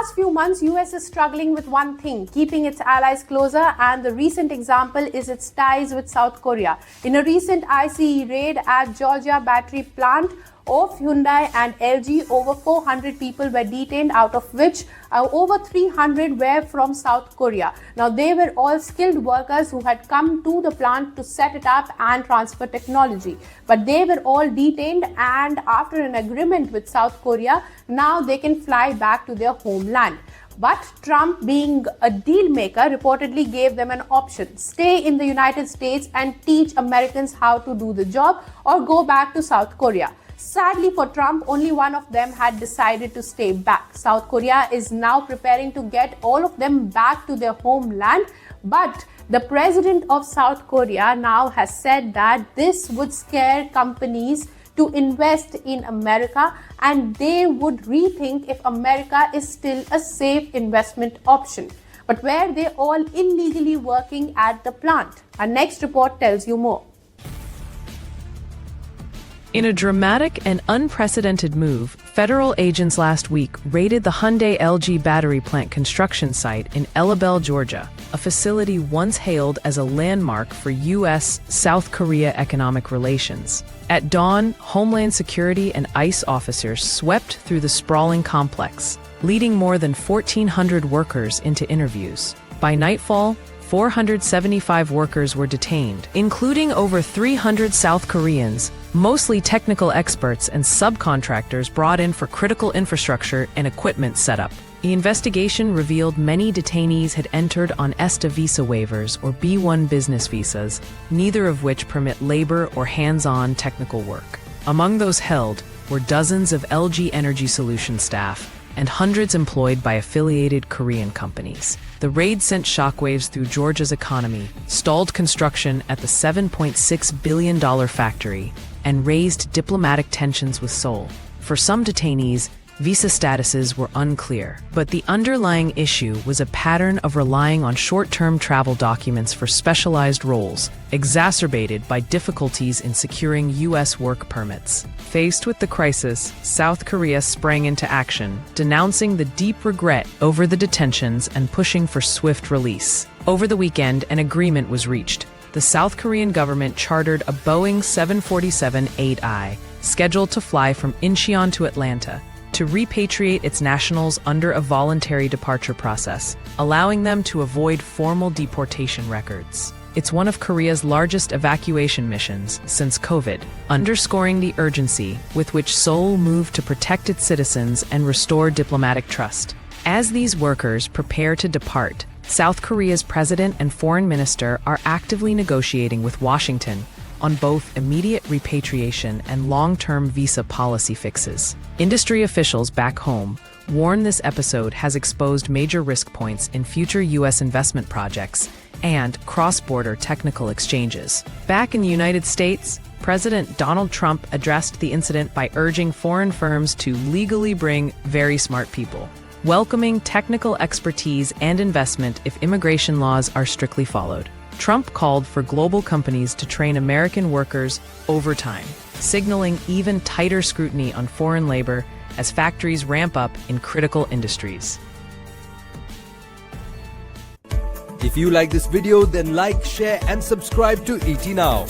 last few months, US is struggling with one thing, keeping its allies closer, and the recent example is its ties with South Korea. In a recent ICE raid at Georgia battery plant of Hyundai and LG, over 400 people were detained, out of which over 300 were from South Korea. Now, they were all skilled workers who had come to the plant to set it up and transfer technology. But they were all detained, and after an agreement with South Korea, now they can fly back to their homeland. But Trump, being a deal maker, reportedly gave them an option: stay in the United States and teach Americans how to do the job, or go back to South Korea. Sadly for Trump, only one of them had decided to stay back. South Korea is now preparing to get all of them back to their homeland, but the president of South Korea now has said that this would scare companies to invest in America, and they would rethink if America is still a safe investment option. But were they all illegally working at the plant? Our next report tells you more. In a dramatic and unprecedented move, federal agents last week raided the Hyundai-LG battery plant construction site in Elabel, Georgia, a facility once hailed as a landmark for U.S.-South Korea economic relations. At dawn, Homeland Security and ICE officers swept through the sprawling complex, leading more than 1,400 workers into interviews. By nightfall, 475 workers were detained, including over 300 South Koreans, mostly technical experts and subcontractors brought in for critical infrastructure and equipment setup. The investigation revealed many detainees had entered on ESTA visa waivers or B-1 business visas, neither of which permit labor or hands-on technical work. Among those held were dozens of LG Energy Solutions staff and hundreds employed by affiliated Korean companies. The raid sent shockwaves through Georgia's economy, stalled construction at the $7.6 billion factory, and raised diplomatic tensions with Seoul. For some detainees, visa statuses were unclear, but the underlying issue was a pattern of relying on short-term travel documents for specialized roles, exacerbated by difficulties in securing U.S. work permits. Faced with the crisis, South Korea sprang into action, denouncing the deep regret over the detentions and pushing for swift release. Over the weekend, an agreement was reached. The South Korean government chartered a Boeing 747-8I, scheduled to fly from Incheon to Atlanta, to repatriate its nationals under a voluntary departure process, allowing them to avoid formal deportation records. It's one of Korea's largest evacuation missions since COVID, underscoring the urgency with which Seoul moved to protect its citizens and restore diplomatic trust. As these workers prepare to depart, South Korea's president and foreign minister are actively negotiating with Washington on both immediate repatriation and long-term visa policy fixes. Industry officials back home warn this episode has exposed major risk points in future U.S. investment projects and cross-border technical exchanges. Back in the United States, President Donald Trump addressed the incident by urging foreign firms to legally bring very smart people, welcoming technical expertise and investment if immigration laws are strictly followed. Trump called for global companies to train American workers overtime, signaling even tighter scrutiny on foreign labor as factories ramp up in critical industries. If you like this video, then like, share and subscribe to ET Now.